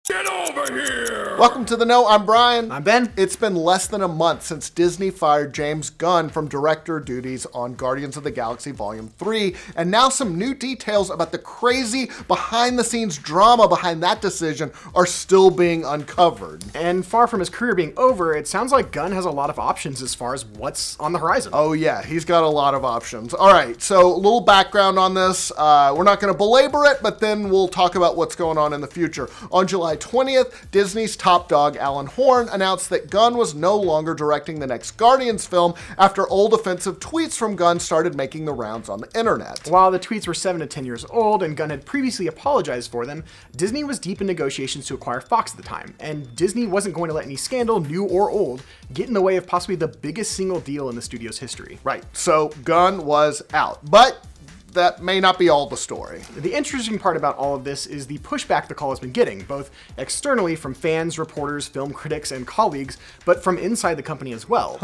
Get over here! Welcome to The Know, I'm Brian. I'm Ben. It's been less than a month since Disney fired James Gunn from director duties on Guardians of the Galaxy Volume 3, and now some new details about the crazy behind-the-scenes drama behind that decision are still being uncovered. And far from his career being over, it sounds like Gunn has a lot of options as far as what's on the horizon. Oh yeah, he's got a lot of options. All right, so a little background on this. We're not going to belabor it, but then we'll talk about what's going on in the future. On July 20th, Disney's top dog Alan Horn announced that Gunn was no longer directing the next Guardians film after old offensive tweets from Gunn started making the rounds on the internet. While the tweets were 7 to 10 years old and Gunn had previously apologized for them, Disney was deep in negotiations to acquire Fox at the time, and Disney wasn't going to let any scandal, new or old, get in the way of possibly the biggest single deal in the studio's history. Right, so Gunn was out, but that may not be all the story. The interesting part about all of this is the pushback the call has been getting, both externally from fans, reporters, film critics, and colleagues, but from inside the company as well.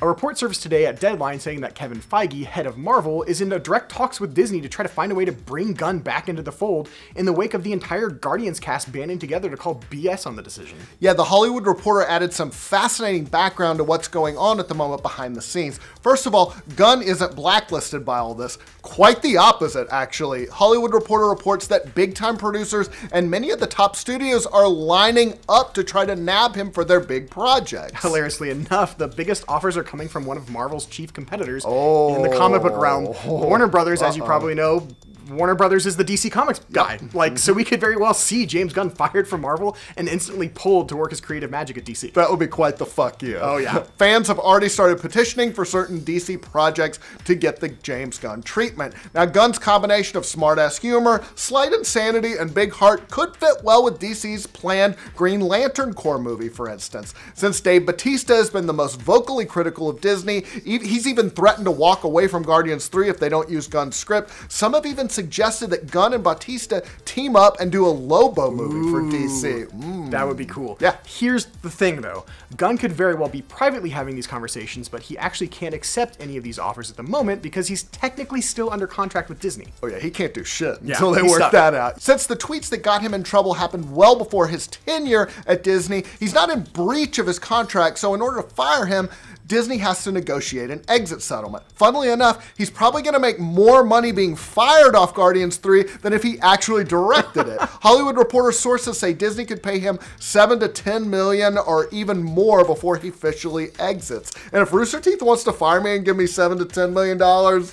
A report surfaced today at Deadline saying that Kevin Feige, head of Marvel, is in direct talks with Disney to try to find a way to bring Gunn back into the fold in the wake of the entire Guardians cast banding together to call BS on the decision. Yeah, the Hollywood Reporter added some fascinating background to what's going on at the moment behind the scenes. First of all, Gunn isn't blacklisted by all this. Quite the opposite, actually. Hollywood Reporter reports that big-time producers and many of the top studios are lining up to try to nab him for their big projects. Hilariously enough, the biggest offers are coming from one of Marvel's chief competitors in the comic book realm. Warner Brothers, as you probably know, Warner Brothers is the DC Comics guy. So we could very well see James Gunn fired from Marvel and instantly pulled to work his creative magic at DC. That would be quite the fuck you. Oh yeah. Fans have already started petitioning for certain DC projects to get the James Gunn treatment. Now, Gunn's combination of smart-ass humor, slight insanity, and big heart could fit well with DC's planned Green Lantern Corps movie, for instance. Since Dave Bautista has been the most vocally critical of Disney, he's even threatened to walk away from Guardians 3 if they don't use Gunn's script. Some have even suggested that Gunn and Bautista team up and do a Lobo movie for DC. That would be cool. Yeah. Here's the thing though. Gunn could very well be privately having these conversations, but he actually can't accept any of these offers at the moment because he's technically still under contract with Disney. Oh yeah, he can't do shit Yeah, until they he's work stuck. that out. Since the tweets that got him in trouble happened well before his tenure at Disney, he's not in breach of his contract, so in order to fire him, Disney has to negotiate an exit settlement. Funnily enough, he's probably going to make more money being fired off Guardians 3 than if he actually directed it. Hollywood Reporter sources say Disney could pay him $7 to $10 million or even more before he officially exits. And if Rooster Teeth wants to fire me and give me $7 to $10 million,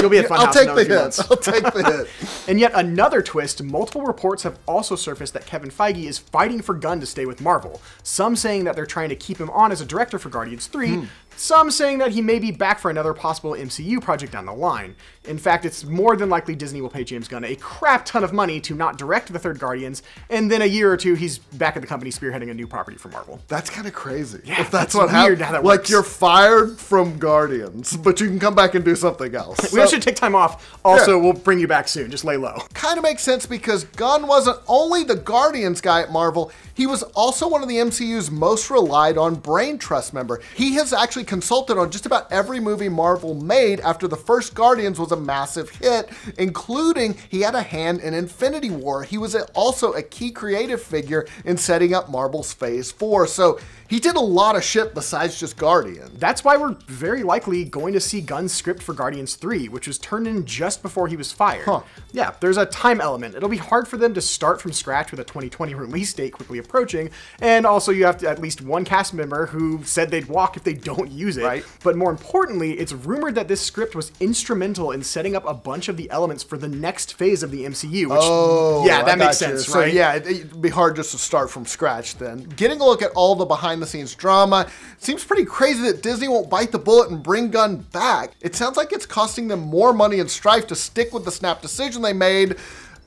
You'll be at Funhouse I'll take in the a few hit. months. I'll take the hit. And yet another twist, multiple reports have also surfaced that Kevin Feige is fighting for Gunn to stay with Marvel. Some saying that they're trying to keep him on as a director for Guardians 3, some saying that he may be back for another possible MCU project down the line. In fact, it's more than likely Disney will pay James Gunn a crap ton of money to not direct the third Guardians, and then a year or two he's back at the company spearheading a new property for Marvel. That's kind of crazy. Yeah, if that's it's what weird happens. how that Like works. you're fired from Guardians, but you can come back and do something else. We should take time off. Also, we'll bring you back soon. Just lay low. Kind of makes sense because Gunn wasn't only the Guardians guy at Marvel, he was also one of the MCU's most relied on brain trust member. He has actually consulted on just about every movie Marvel made after the first Guardians was a massive hit, including he had a hand in Infinity War. He was also a key creative figure in setting up Marvel's Phase 4, so he did a lot of shit besides just Guardians. That's why we're very likely going to see Gunn's script for Guardians 3, which was turned in just before he was fired. Yeah, there's a time element. It'll be hard for them to start from scratch with a 2020 release date quickly approaching, and also you have at least one cast member who said they'd walk if they don't use it. Right. But more importantly, it's rumored that this script was instrumental in setting up a bunch of the elements for the next phase of the MCU, which, yeah, that makes sense, So right? yeah, it'd be hard just to start from scratch then. Getting a look at all the behind-the-scenes drama, seems pretty crazy that Disney won't bite the bullet and bring Gunn back. It sounds like it's costing them more money and strife to stick with the snap decision they made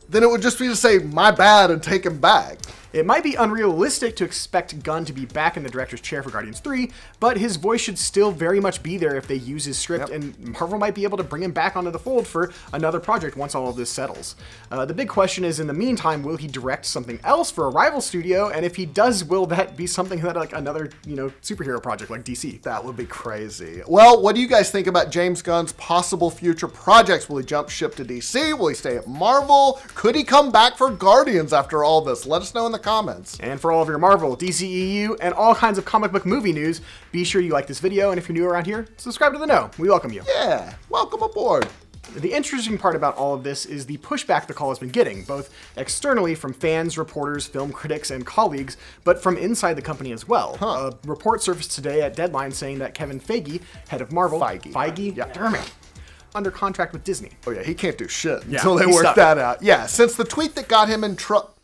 than it would just be to say, my bad, and take him back. It might be unrealistic to expect Gunn to be back in the director's chair for Guardians 3, but his voice should still very much be there if they use his script, and Marvel might be able to bring him back onto the fold for another project once all of this settles. The big question is, in the meantime, will he direct something else for a rival studio? And if he does, will that be something that like another, superhero project like DC? That would be crazy. Well, what do you guys think about James Gunn's possible future projects? Will he jump ship to DC? Will he stay at Marvel? Could he come back for Guardians after all this? Let us know in the comments. And for all of your Marvel, DCEU, and all kinds of comic book movie news, be sure you like this video, and if you're new around here, subscribe to The Know. We welcome you. Yeah, welcome aboard. The interesting part about all of this is the pushback the call has been getting, both externally from fans, reporters, film critics, and colleagues, but from inside the company as well. A report surfaced today at Deadline saying that Kevin Feige, head of Marvel, Feige? Yeah. Damn it. Under contract with Disney. Oh yeah, he can't do shit Yeah, until they he's work stuck. that out. Yeah, since the tweet that got him in trouble.